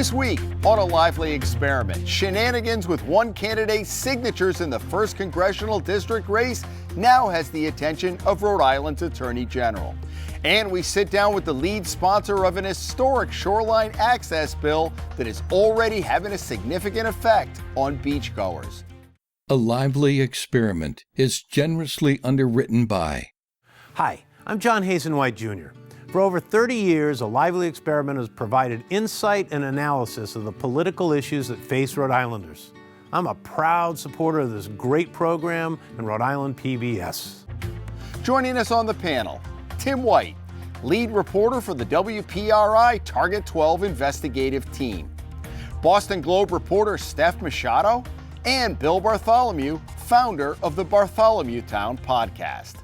This week on A Lively Experiment, shenanigans with one candidate's signatures in the 1st Congressional District race now has the attention of Rhode Island's Attorney General. And we sit down with the lead sponsor of an historic shoreline access bill that is already having a significant effect on beachgoers. A Lively Experiment is generously underwritten by... Hi, I'm John Hazen-White Jr. For over 30 years, A Lively Experiment has provided insight and analysis of the political issues that face Rhode Islanders. I'm a proud supporter of this great program and Rhode Island PBS. Joining us on the panel, Tim White, lead reporter for the WPRI Target 12 Investigative team. Boston Globe reporter Steph Machado, and Bill Bartholomew, founder of the Bartholomewtown Podcast.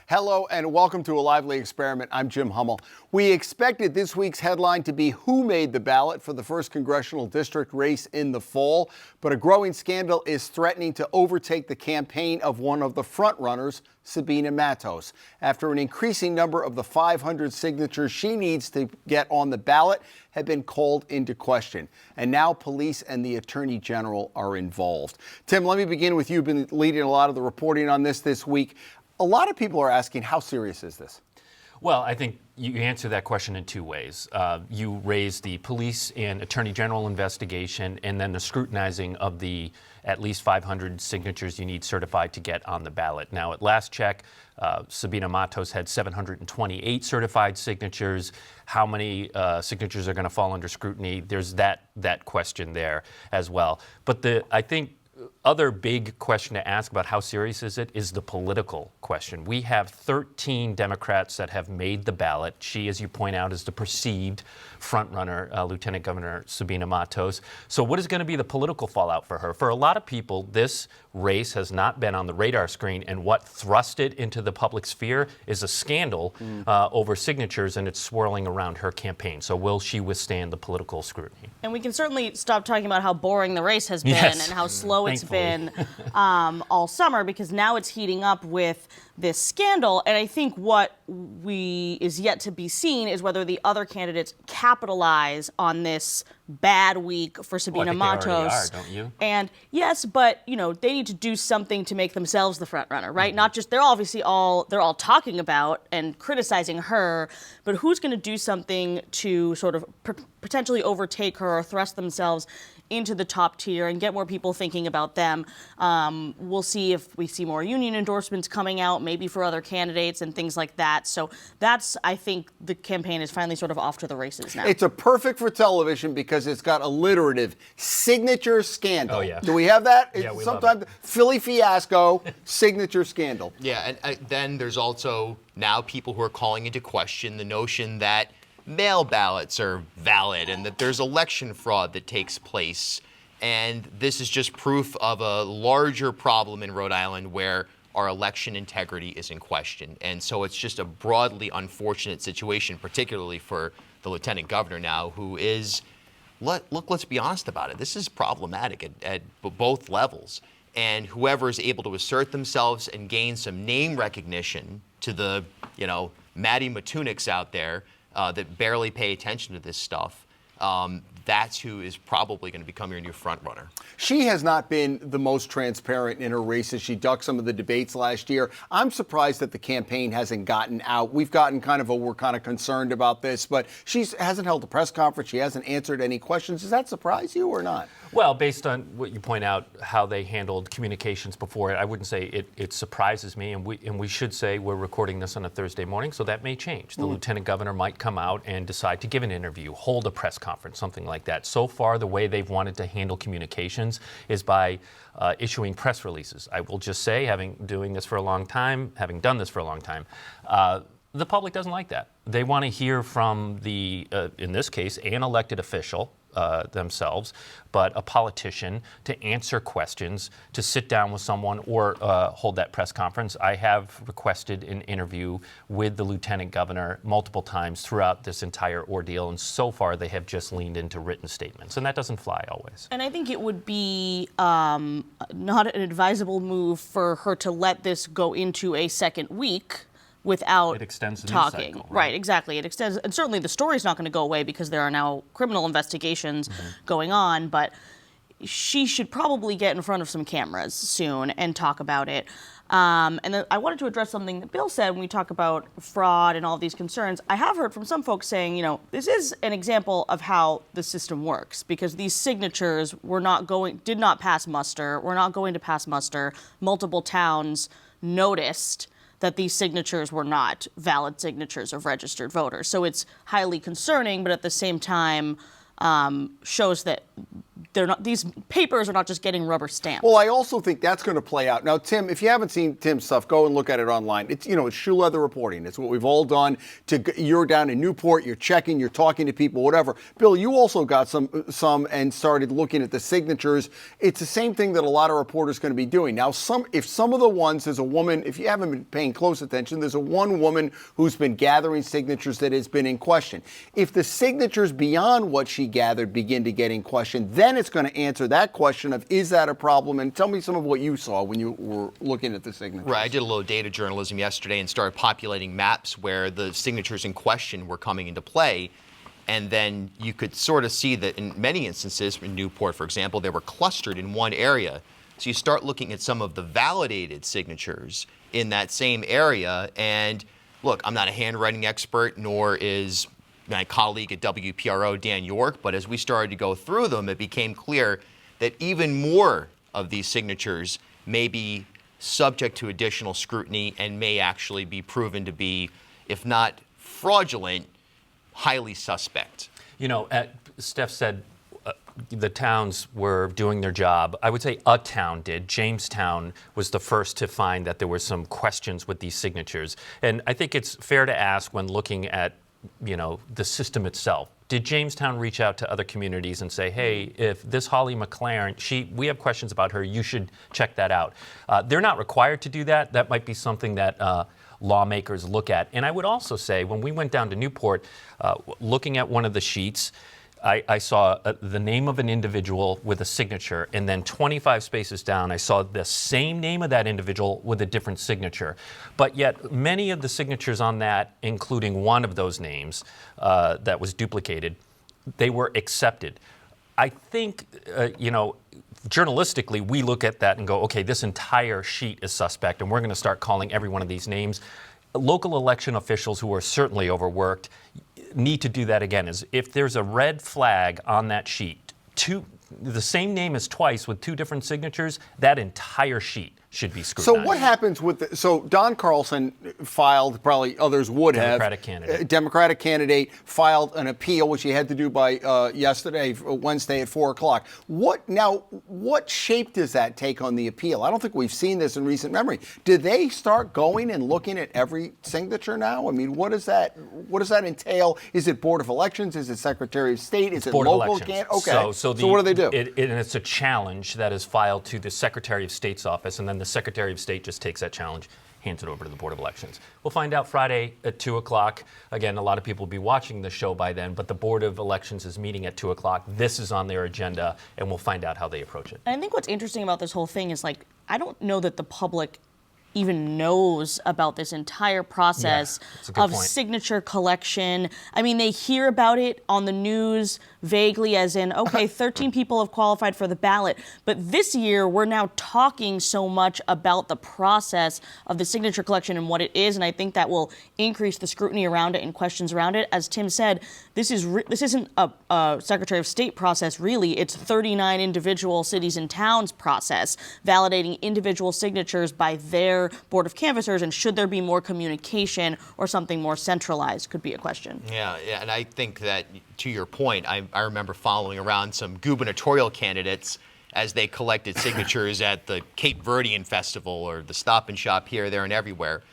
Hello and welcome to A Lively Experiment. I'm Jim Hummel. We expected this week's headline to be who made the ballot for the 1st Congressional District race in the fall, but a growing scandal is threatening to overtake the campaign of one of the frontrunners, Sabina Matos, after an increasing number of the 500 signatures she needs to get on the ballot have been called into question. And now police and the Attorney General are involved. Tim, let me begin with you. You've been leading a lot of the reporting on this week. A lot of people are asking, how serious is this? Well, I think you answer that question in two ways. You raise the police and Attorney General investigation, and then the scrutinizing of the at least 500 signatures you need certified to get on the ballot. Now, at last check, Sabina Matos had 728 certified signatures. How many signatures are going to fall under scrutiny? There's that question there as well. But I think other big question to ask about how serious is it is the political question. We have 13 Democrats that have made the ballot. She, as you point out, is the perceived frontrunner, Lieutenant Governor Sabina Matos. So what is going to be the political fallout for her? For a lot of people, this race has not been on the radar screen, and what thrust it into the public sphere is a scandal over signatures, and it's swirling around her campaign. So will she withstand the political scrutiny? And we can certainly stop talking about how boring the race has been and how slow it's been all summer, because now it's heating up with this scandal. And I think what is yet to be seen is whether the other candidates capitalize on this bad week for Sabina Matos. They already are, don't you? And yes, but they need to do something to make themselves the front runner, right? Not just they're all talking about and criticizing her, but who's going to do something to sort of potentially overtake her or thrust themselves into the top tier and get more people thinking about them. We'll see if we see more union endorsements coming out, maybe for other candidates and things like that. So I think the campaign is finally sort of off to the races now. It's a perfect for television because it's got alliterative signature scandal. Oh, yeah. Do we have that? Yeah, we sometimes love it. Philly fiasco, signature scandal. Yeah, and then there's also now people who are calling into question the notion that mail ballots are valid and that there's election fraud that takes place. And this is just proof of a larger problem in Rhode Island where our election integrity is in question. And so it's just a broadly unfortunate situation, particularly for the lieutenant governor now, who is, let's be honest about it, this is problematic at both levels. And whoever is able to assert themselves and gain some name recognition to the, Maddie Matuniks out there, that barely pay attention to this stuff, that's who is probably going to become your new front runner. She has not been the most transparent in her races. She ducked some of the debates last year. I'm surprised that the campaign hasn't gotten out. We're kind of concerned about this, but she hasn't held a press conference. She hasn't answered any questions. Does that surprise you or not? Well, based on what you point out, how they handled communications before it, I wouldn't say it surprises me. And we should say we're recording this on a Thursday morning, so that may change. The lieutenant governor might come out and decide to give an interview, hold a press conference, something like that. So far, the way they've wanted to handle communications is by issuing press releases. I will just say, having done this for a long time, the public doesn't like that. They want to hear from in this case, an elected official themselves, but a politician to answer questions, to sit down with someone or hold that press conference. I have requested an interview with the lieutenant governor multiple times throughout this entire ordeal, and so far they have just leaned into written statements, and that doesn't fly always. And I think it would be not an advisable move for her to let this go into a second week without It extends the news talking. cycle, Right, exactly. It extends, and certainly the story's not going to go away because there are now criminal investigations going on, but she should probably get in front of some cameras soon and talk about it. And then I wanted to address something that Bill said when we talk about fraud and all these concerns. I have heard from some folks saying, you know, this is an example of how the system works because these signatures did not pass muster. We're not going to pass muster. Multiple towns noticed that these signatures were not valid signatures of registered voters. So it's highly concerning, but at the same time shows that these papers are not just getting rubber stamped. Well, I also think that's going to play out. Now, Tim, if you haven't seen Tim's stuff, go and look at it online. It's, you know, it's shoe leather reporting. It's what we've all done. You're down in Newport, you're checking, you're talking to people, whatever. Bill, you also got some and started looking at the signatures. It's the same thing that a lot of reporters are going to be doing. Now, if some of the ones, there's a woman, if you haven't been paying close attention, there's one woman who's been gathering signatures that has been in question. If the signatures beyond what she gathered begin to get in question, then it's going to answer that question of, is that a problem? And tell me some of what you saw when you were looking at the signatures. Right, I did a little data journalism yesterday and started populating maps where the signatures in question were coming into play. And then you could sort of see that in many instances, in Newport, for example, they were clustered in one area. So you start looking at some of the validated signatures in that same area. And look, I'm not a handwriting expert, nor is my colleague at WPRO, Dan York, but as we started to go through them, it became clear that even more of these signatures may be subject to additional scrutiny and may actually be proven to be, if not fraudulent, highly suspect. You know, Steph said the towns were doing their job. I would say a town did. Jamestown was the first to find that there were some questions with these signatures. And I think it's fair to ask when looking at, you know, the system itself. Did Jamestown reach out to other communities and say, hey, if this Holly McLaren, we have questions about her, you should check that out? They're not required to do that. That might be something that lawmakers look at. And I would also say, when we went down to Newport, looking at one of the sheets, I saw the name of an individual with a signature, and then 25 spaces down, I saw the same name of that individual with a different signature. But yet, many of the signatures on that, including one of those names that was duplicated, they were accepted. I think, you know, journalistically, we look at that and go, okay, this entire sheet is suspect, and we're going to start calling every one of these names. Local election officials who are certainly overworked need to do that again. Is if there's a red flag on that sheet, the same name as twice with two different signatures, that entire sheet should be scrutinized. So what happens with so Don Carlson filed, probably others would Democratic candidate filed an appeal, which he had to do by Wednesday at 4:00. What shape does that take on the appeal? I don't think we've seen this in recent memory. Do they start going and looking at every signature now? I mean, what does that entail? Is it Board of Elections? Is it Secretary of State? Is it Board local? of Elections. Okay. So what do they do? And it's a challenge that is filed to the Secretary of State's office, and then the Secretary of State just takes that challenge, hands it over to the Board of Elections. We'll find out Friday at 2:00. Again, a lot of people will be watching the show by then, but the Board of Elections is meeting at 2:00. This is on their agenda, and we'll find out how they approach it. And I think what's interesting about this whole thing is, like, I don't know that the public even knows about this entire process of signature collection. I mean, they hear about it on the news vaguely, as in, okay, 13 people have qualified for the ballot. But this year, we're now talking so much about the process of the signature collection and what it is, and I think that will increase the scrutiny around it and questions around it. As Tim said, this isn't a Secretary of State process, really. It's 39 individual cities and towns process, validating individual signatures by their Board of Canvassers, and should there be more communication or something more centralized could be a question. Yeah, and I think that, to your point, I remember following around some gubernatorial candidates as they collected signatures at the Cape Verdean Festival or the Stop and Shop here, there, and everywhere.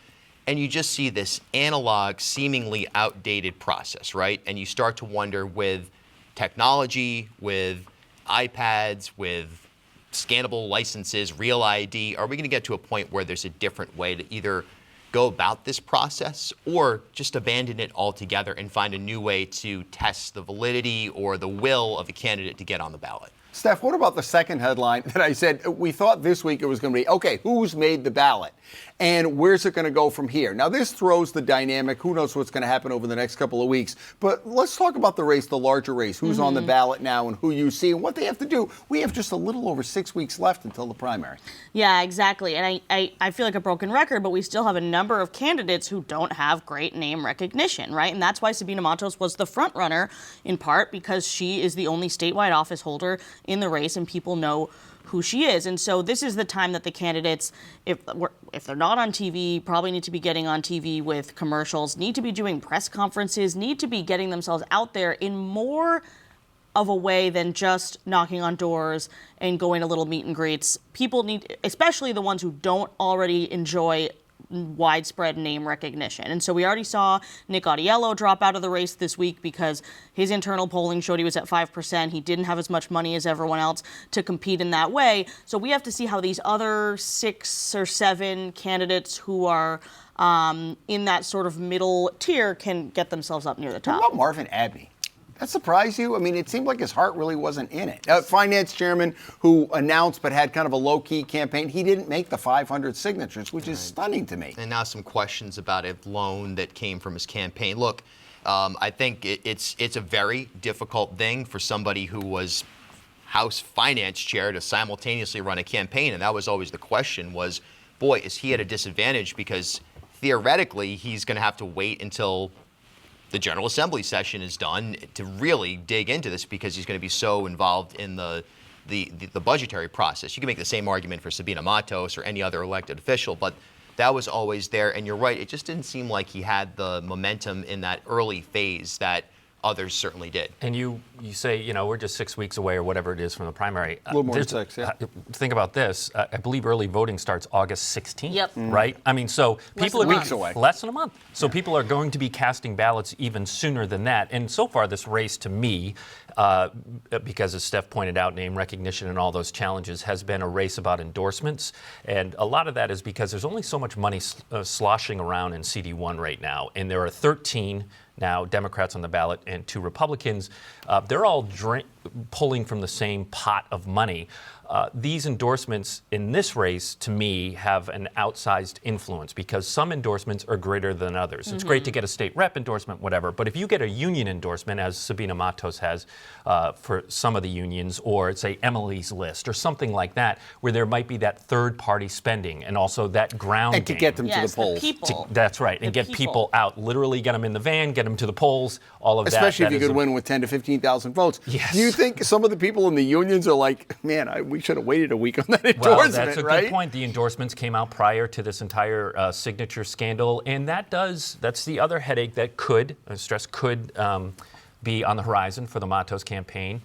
And you just see this analog, seemingly outdated process, right? And you start to wonder, with technology, with iPads, with scannable licenses, Real ID, are we going to get to a point where there's a different way to either go about this process or just abandon it altogether and find a new way to test the validity or the will of a candidate to get on the ballot? Steph, what about the second headline that I said we thought this week it was going to be, okay, who's made the ballot? and where's it going to go from here? Now, this throws the dynamic. Who knows what's going to happen over the next couple of weeks? But let's talk about the race, the larger race. Who's on the ballot now and who you see and what they have to do. We have just a little over 6 weeks left until the primary. Yeah, exactly. And I feel like a broken record, but we still have a number of candidates who don't have great name recognition, right? And that's why Sabina Matos was the front runner, in part because she is the only statewide office holder in the race and people know who she is. And so this is the time that the candidates, if they're not on TV, probably need to be getting on TV with commercials, need to be doing press conferences, need to be getting themselves out there in more of a way than just knocking on doors and going to little meet and greets. People need, especially the ones who don't already enjoy widespread name recognition. And so we already saw Nick Audiello drop out of the race this week because his internal polling showed he was at 5%. He didn't have as much money as everyone else to compete in that way. So we have to see how these other 6 or 7 candidates who are in that sort of middle tier can get themselves up near the top. What about Marvin Abney? That surprised you? I mean, it seemed like his heart really wasn't in it. Finance chairman who announced but had kind of a low-key campaign, he didn't make the 500 signatures, which is stunning to me. And now some questions about a loan that came from his campaign. Look, I think it's a very difficult thing for somebody who was House finance chair to simultaneously run a campaign, and that was always the question was, boy, is he at a disadvantage because theoretically he's going to have to wait until the General Assembly session is done to really dig into this because he's going to be so involved in the budgetary process. You can make the same argument for Sabina Matos or any other elected official, but that was always there. And you're right, it just didn't seem like he had the momentum in that early phase that others certainly did. And you say, we're just 6 weeks away or whatever it is from the primary. A little more than 6, yeah. Think about this. I believe early voting starts August 16th, Yep. right? I mean, so people are weeks away. Less than a month. So people are going to be casting ballots even sooner than that. And so far, this race to me, because as Steph pointed out, name recognition and all those challenges has been a race about endorsements. And a lot of that is because there's only so much money sloshing around in CD1 right now. And there are 13 now Democrats on the ballot and 2 Republicans. They're all pulling from the same pot of money. These endorsements in this race, to me, have an outsized influence because some endorsements are greater than others. Mm-hmm. It's great to get a state rep endorsement, whatever, but if you get a union endorsement, as Sabina Matos has for some of the unions, or say Emily's List or something like that, where there might be that third-party spending and also that ground and to get them to the polls. That's right, and get people out, literally get them in the van, get them to the polls, all of that. Especially if you could win with 10 to 15,000 votes. Yes. Do you think some of the people in the unions are like, man, we should have waited a week on that endorsement, well, that's a right? good point. The endorsements came out prior to this entire signature scandal, and that's the other headache that could be on the horizon for the Matos campaign.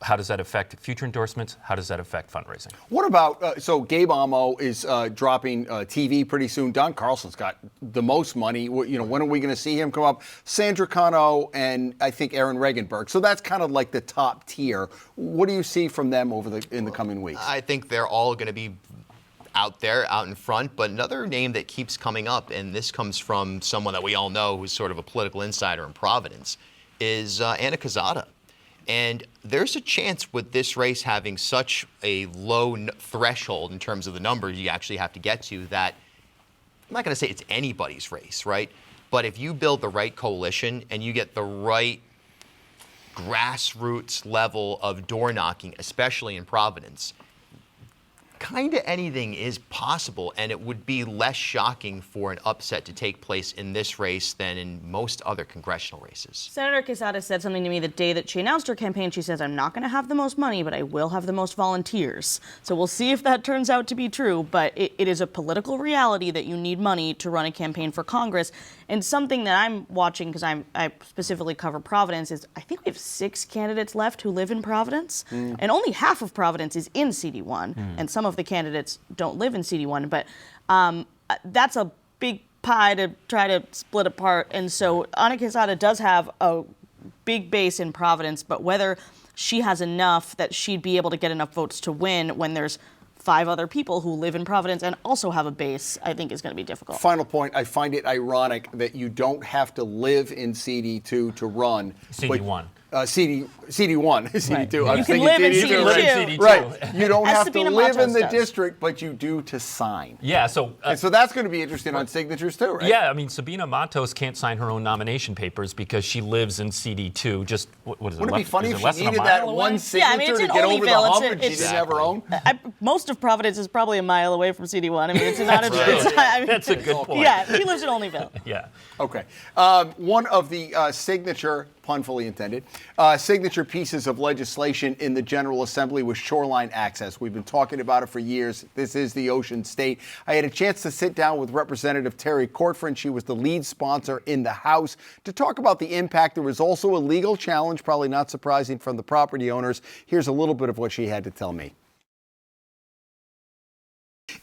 How does that affect future endorsements? How does that affect fundraising? What about, so Gabe Amo is dropping TV pretty soon. Don Carlson's got the most money. When are we going to see him come up? Sandra Cano and I think Aaron Regenberg. So that's kind of like the top tier. What do you see from them in the coming weeks? I think they're all going to be out there, out in front. But another name that keeps coming up, and this comes from someone that we all know who's sort of a political insider in Providence, is Anna Quezada. And there's a chance with this race having such a low threshold in terms of the numbers you actually have to get to that I'm not going to say it's anybody's race, right? But if you build the right coalition and you get the right grassroots level of door knocking, especially in Providence, kind of anything is possible, and it would be less shocking for an upset to take place in this race than in most other congressional races. Senator Quezada said something to me the day that she announced her campaign. She says, I'm not going to have the most money, but I will have the most volunteers. So we'll see if that turns out to be true, but it is a political reality that you need money to run a campaign for Congress. And something that I'm watching, because I specifically cover Providence, is I think we have 6 candidates left who live in Providence, and only half of Providence is in CD1, and some of the candidates don't live in CD1, but that's a big pie to try to split apart. And so Ana Quezada does have a big base in Providence, but whether she has enough that she'd be able to get enough votes to win when there's 5 other people who live in Providence and also have a base, I think is going to be difficult. Final point, I find it ironic that you don't have to live in CD2 to run. CD1. CD1, CD2. I was You can thinking live in CD2. CD2. Right. Right. You don't As have Sabina to live Matos in the does. district, but you do to sign. Yeah, so And so that's going to be interesting on signatures too, right? yeah, I mean, Sabina Matos can't sign her own nomination papers because she lives in CD2. Just what is it? Wouldn't it be funny is if it she less than a needed mile that away? one signature Yeah, I mean, it's to in get over the Olneyville. hump It's- and she didn't have her own? Most of Providence is probably a mile away from CD1. I mean, it's not. I mean, That's a good point. Yeah, he lives in Olneyville. Yeah. Okay. One of the signature, pun fully intended, signature pieces of legislation in the General Assembly was shoreline access. We've been talking about it for years. This is the ocean state. I had a chance to sit down with Representative Terry Cortfrin. She was the lead sponsor in the House to talk about the impact. There was also a legal challenge, probably not surprising, from the property owners. Here's a little bit of what she had to tell me.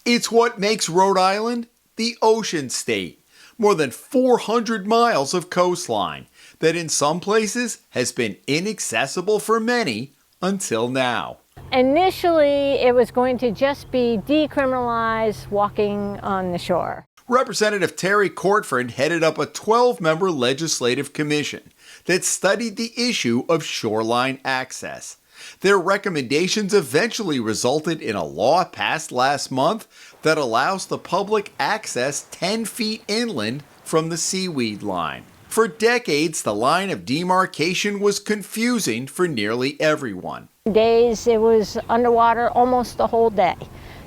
It's what makes Rhode Island the ocean state. More than 400 miles of coastline that in some places has been inaccessible for many until now. Initially, it was going to just be decriminalize walking on the shore. Representative Terry Cortfrin headed up a 12-member legislative commission that studied the issue of shoreline access. Their recommendations eventually resulted in a law passed last month that allows the public access 10 feet inland from the seaweed line. For decades, the line of demarcation was confusing for nearly everyone. Days it was underwater almost the whole day.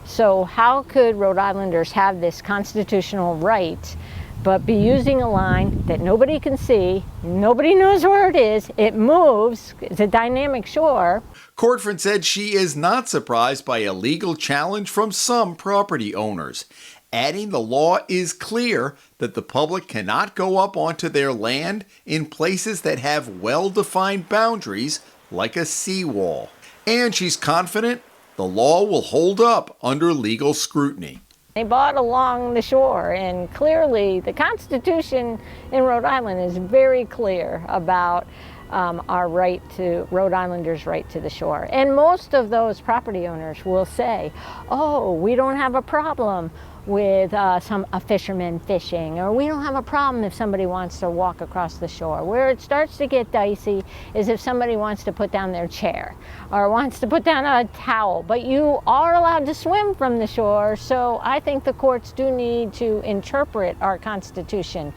So how could Rhode Islanders have this constitutional right but be using a line that nobody can see, nobody knows where it is, it moves, it's a dynamic shore. Cortfrin said she is not surprised by a legal challenge from some property owners, adding the law is clear that the public cannot go up onto their land in places that have well-defined boundaries like a seawall. And she's confident the law will hold up under legal scrutiny. They bought along the shore, and clearly the Constitution in Rhode Island is very clear about our right to, Rhode Islanders' right to the shore. And most of those property owners will say, oh, we don't have a problem with a fisherman fishing, or we don't have a problem if somebody wants to walk across the shore. Where it starts to get dicey is if somebody wants to put down their chair or wants to put down a towel, but you are allowed to swim from the shore, so I think the courts do need to interpret our Constitution.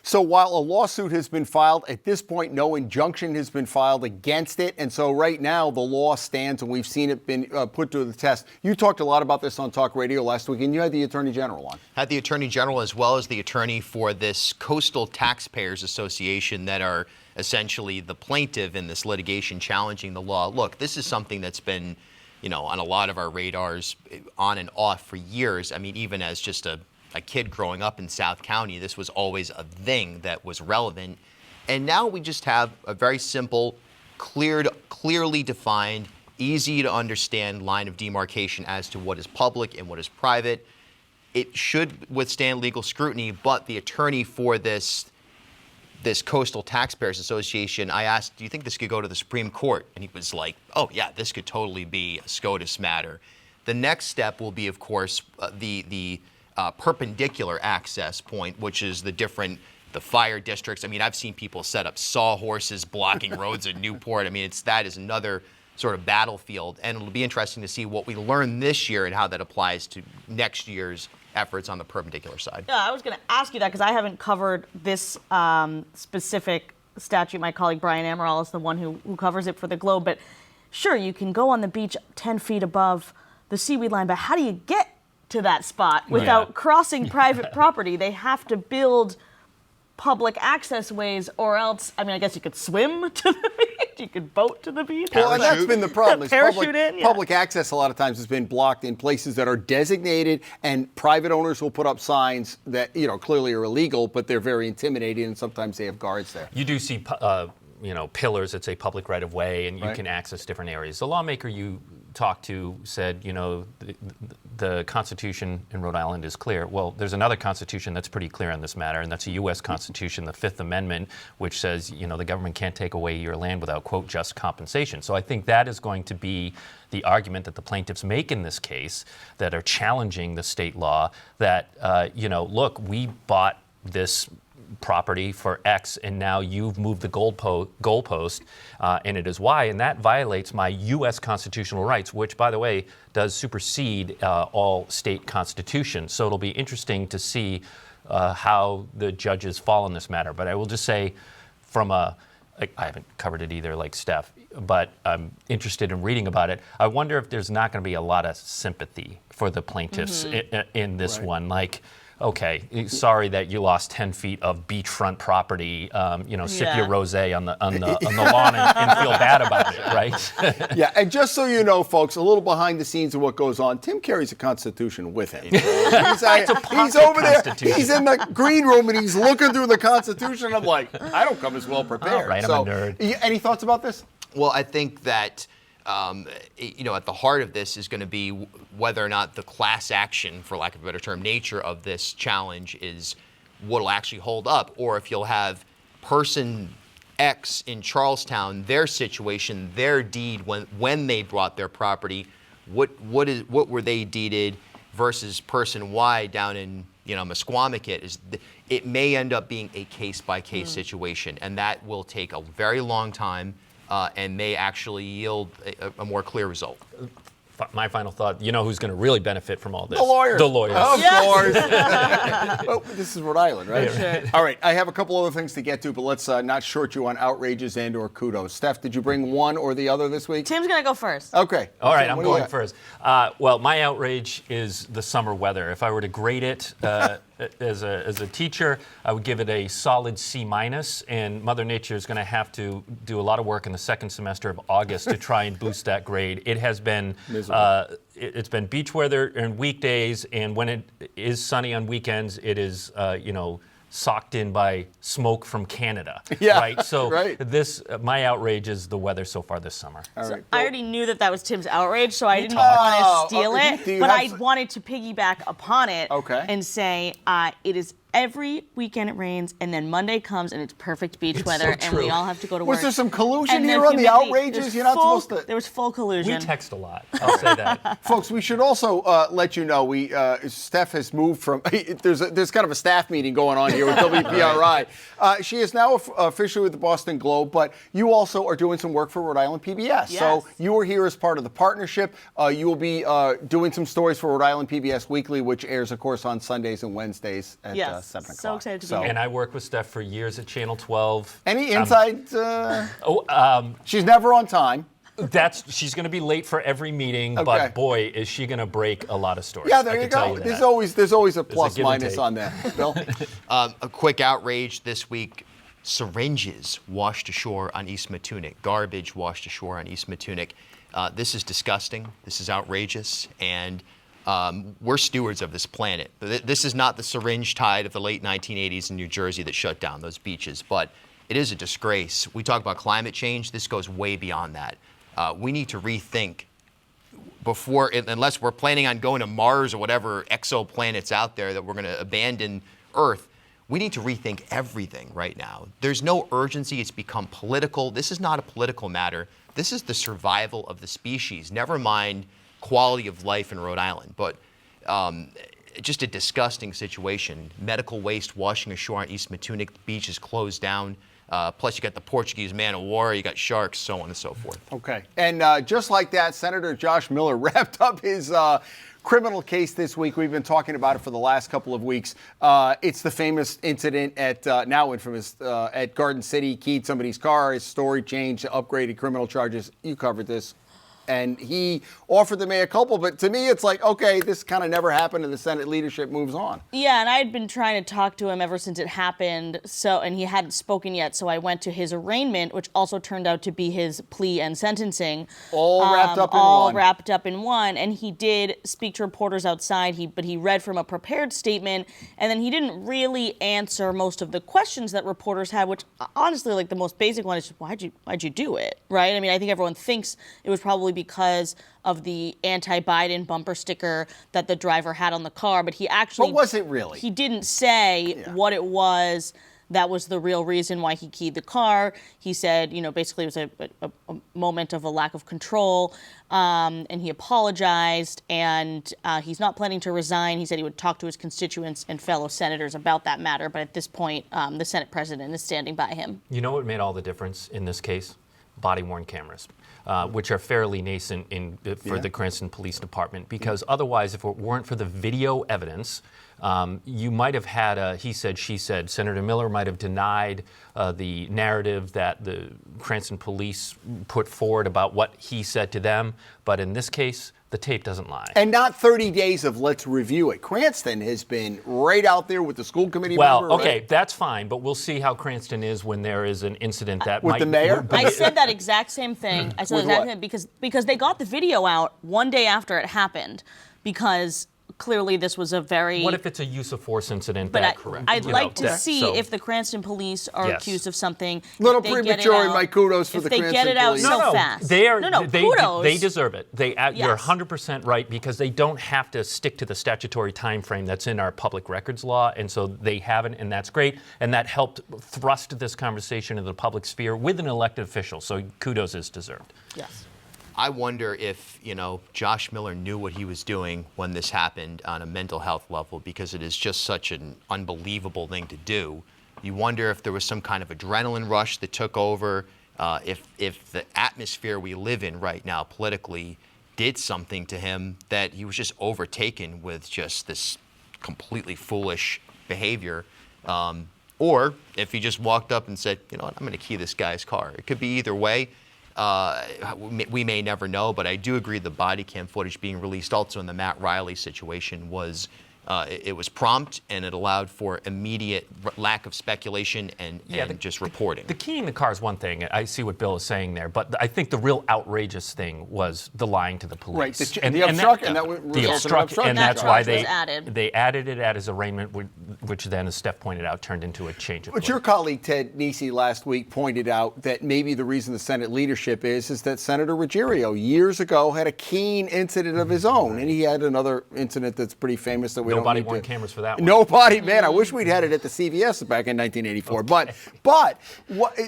So while a lawsuit has been filed, at this point, no injunction has been filed against it. And so right now, the law stands, and we've seen it been put to the test. You talked a lot about this on Talk Radio last week, and you had the Attorney General on. Had the Attorney General as well as the attorney for this Coastal Taxpayers Association that are essentially the plaintiff in this litigation challenging the law. Look, this is something that's been, on a lot of our radars on and off for years. I mean, even as just a kid growing up in South County, this was always a thing that was relevant. And now we just have a very simple, clearly defined, easy to understand line of demarcation as to what is public and what is private. It should withstand legal scrutiny, but the attorney for this Coastal Taxpayers Association, I asked, do you think this could go to the Supreme Court? And he was like, oh yeah, this could totally be a SCOTUS matter. The next step will be, of course, the perpendicular access point, which is the fire districts. I mean, I've seen people set up sawhorses blocking roads in Newport. I mean, that is another sort of battlefield. And it'll be interesting to see what we learn this year and how that applies to next year's efforts on the perpendicular side. Yeah, I was going to ask you that because I haven't covered this specific statute. My colleague Brian Amaral is the one who covers it for the Globe. But sure, you can go on the beach 10 feet above the seaweed line, but how do you get to that spot without crossing private property? They have to build public access ways, or else, I mean, I guess you could swim to the beach, you could boat to the beach. Well, and that's been the problem. Is Public access a lot of times has been blocked in places that are designated, and private owners will put up signs that, clearly are illegal, but they're very intimidating, and sometimes they have guards there. You do see, pillars that say public right of way, and you can access different areas. The lawmaker you talked to said, the Constitution in Rhode Island is clear. Well, there's another Constitution that's pretty clear on this matter, and that's a U.S. Constitution, the Fifth Amendment, which says, the government can't take away your land without, quote, just compensation. So I think that is going to be the argument that the plaintiffs make in this case that are challenging the state law that, look, we bought this property for X, and now you've moved the goalpost, and it is Y, and that violates my U.S. constitutional rights, which, by the way, does supersede all state constitutions. So it'll be interesting to see how the judges fall in this matter. But I will just say, I haven't covered it either like Steph, but I'm interested in reading about it. I wonder if there's not going to be a lot of sympathy for the plaintiffs in this one. Like, okay, sorry that you lost 10 feet of beachfront property. Sip your rosé on the lawn and feel bad about it, right? Yeah, and just so you know, folks, a little behind the scenes of what goes on. Tim carries a Constitution with him. He's over there. He's in the green room and he's looking through the Constitution. I'm like, I don't come as well prepared. Right, I'm a nerd. Any thoughts about this? Well, I think that at the heart of this is going to be whether or not the class action, for lack of a better term, nature of this challenge is what'll actually hold up, or if you'll have person X in Charlestown, their situation, their deed when they brought their property, what were they deeded versus person Y down in Mesquamicut. It may end up being a case-by-case situation, and that will take a very long time. And may actually yield a more clear result. My final thought, you know who's going to really benefit from all this? The lawyers. The lawyers. Of course. Oh, this is Rhode Island, right? Right. All right, I have a couple other things to get to, but let's not short you on outrages and or kudos. Steph, did you bring one or the other this week? Tim's going to go first. Okay. All right, I'm What do you going got? first. Well, my outrage is the summer weather. If I were to grade it as a teacher, I would give it a solid C-, and Mother Nature is going to have to do a lot of work in the second semester of August to try and boost that grade. It has been it's been beach weather on weekdays, and when it is sunny on weekends, it is socked in by smoke from Canada. Yeah, right. So right. My outrage is the weather so far this summer. All right. I already knew that was Tim's outrage, so I didn't want to steal okay. it. But I wanted to piggyback upon it and say it is every weekend it rains, and then Monday comes and it's perfect beach weather, and we all have to go to work. Was there some collusion And here then on the humidity. outrages? You're not supposed to. There was full collusion. We text a lot. I'll say that. Folks, we should also let you know Steph has moved from. There's kind of a staff meeting going on here with WPRI. She is now officially with the Boston Globe, but you also are doing some work for Rhode Island PBS. Yes. So you are here as part of the partnership. You will be doing some stories for Rhode Island PBS Weekly, which airs, of course, on Sundays and Wednesdays at 7 o'clock. So excited to be here. And I worked with Steph for years at Channel 12. Any insight? She's never on time. She's going to be late for every meeting, Okay. but boy, is she going to break a lot of stories. Yeah, there you go. There's always a plus give and minus take. on that. Bill? A quick outrage this week. Syringes washed ashore on East Matunic. Garbage washed ashore on East Matunic. This is disgusting. This is outrageous. And we're stewards of this planet. This is not the syringe tide of the late 1980s in New Jersey that shut down those beaches, but it is a disgrace. We talk about climate change. This goes way beyond that. We need to rethink unless we're planning on going to Mars or whatever exoplanets out there that we're going to abandon Earth. We need to rethink everything right now. There's no urgency. It's become political. This is not a political matter. This is the survival of the species. Never mind quality of life in Rhode Island, but just a disgusting situation. Medical waste washing ashore on East Matunic. The beach is closed down. Plus, you got the Portuguese man of war, you got sharks, so on and so forth. Okay. And just like that, Senator Josh Miller wrapped up his criminal case this week. We've been talking about it for the last couple of weeks. It's the famous incident now infamous, at Garden City. Keyed somebody's car, his story changed, upgraded criminal charges. You covered this. And he offered the mea culpa, but to me it's like, okay, this kind of never happened and the Senate leadership moves on. Yeah, and I had been trying to talk to him ever since it happened, and he hadn't spoken yet, so I went to his arraignment, which also turned out to be his plea and sentencing. All wrapped up in one. All wrapped up in one, and he did speak to reporters outside, but he read from a prepared statement, and then he didn't really answer most of the questions that reporters had, which honestly, like the most basic one is just, why'd you do it, right? I mean, I think everyone thinks it was probably because of the anti-Biden bumper sticker that the driver had on the car, but he actually... But was it really? He didn't say what it was that was the real reason why he keyed the car. He said, basically it was a moment of a lack of control, and he apologized, and he's not planning to resign. He said he would talk to his constituents and fellow senators about that matter, but at this point, the Senate president is standing by him. You know what made all the difference in this case? Body-worn cameras, which are fairly nascent for the Cranston Police Department, because otherwise, if it weren't for the video evidence, you might have had a he said, she said. Senator Miller might have denied the narrative that the Cranston police put forward about what he said to them, but in this case, the tape doesn't lie. And not 30 days of let's review it. Cranston has been right out there with the school committee well, member. okay, right? that's fine, but we'll see how Cranston is when there is an incident that With might... the mayor? I said that exact same thing. I said With that exact what? thing because they got the video out one day after it happened, because clearly this was a very... What if it's a use of force incident? But that, I'd like to see so- if the Cranston police are Yes. accused of something. Little if they get it premature, out- my kudos for if the they Cranston get it out police. so No, fast. they are. No, they, kudos. They deserve it. You're Yes. 100% right, because they don't have to stick to the statutory time frame that's in our public records law, and so they haven't, and that's great. And that helped thrust this conversation into the public sphere with an elected official. So kudos is deserved. Yes. I wonder if, Josh Miller knew what he was doing when this happened on a mental health level, because it is just such an unbelievable thing to do. You wonder if there was some kind of adrenaline rush that took over, if the atmosphere we live in right now politically did something to him, that he was just overtaken with just this completely foolish behavior. Or if he just walked up and said, I'm going to key this guy's car. It could be either way. We may never know, but I do agree the body cam footage being released also in the Matt Riley situation was it was prompt, and it allowed for immediate lack of speculation and just reporting. The keying the car is one thing. I see what Bill is saying there, but I think the real outrageous thing was the lying to the police. Right, the obstruction, that resulted in obstruction and that's charge why was they added. added it at his arraignment, which then, as Steph pointed out, turned into a change of But plea. your colleague Ted Nesi last week pointed out that maybe the reason the Senate leadership is that Senator Ruggiero years ago had a keen incident of his own, and he had another incident that's pretty famous that we don't Nobody need worn to... cameras for that one. Nobody, man, I wish we'd had it at the CVS back in 1984. Okay. But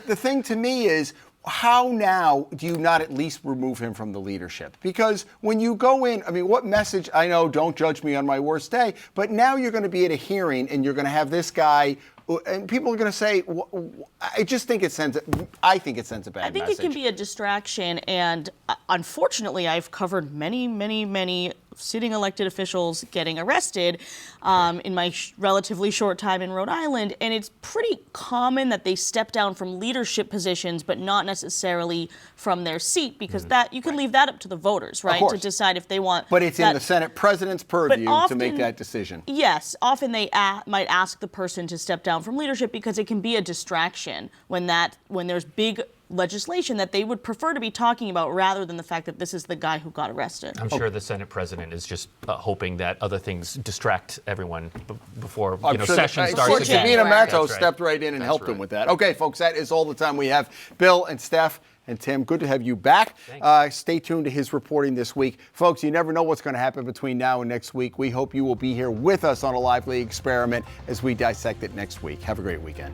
the thing to me is, how now do you not at least remove him from the leadership? Because when you go in, what message, I know, don't judge me on my worst day, but now you're going to be at a hearing and you're going to have this guy, and people are going to say, I think it sends a bad message. I think it can be a distraction, and unfortunately, I've covered many sitting elected officials getting arrested in my relatively short time in Rhode Island, and it's pretty common that they step down from leadership positions, but not necessarily from their seat, because that you can leave that up to the voters, right, to decide if they want. But it's in the Senate president's purview to make that decision. Yes, often they might ask the person to step down from leadership because it can be a distraction when there's big legislation that they would prefer to be talking about, rather than the fact that this is the guy who got arrested. I'm sure the Senate president is just hoping that other things distract everyone before session starts again. Sabina Matos That's right. stepped right in and helped him with that. Okay, folks, that is all the time we have. Bill and Steph and Tim, good to have you back. Stay tuned to his reporting this week. Folks, you never know what's going to happen between now and next week. We hope you will be here with us on a lively experiment as we dissect it next week. Have a great weekend.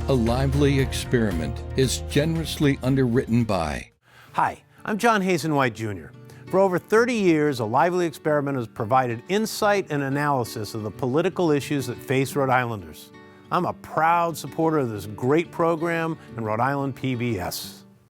A lively experiment is generously underwritten by... Hi, I'm John Hazen-White Jr. For over 30 years, A Lively Experiment has provided insight and analysis of the political issues that face Rhode Islanders. I'm a proud supporter of this great program and Rhode Island PBS.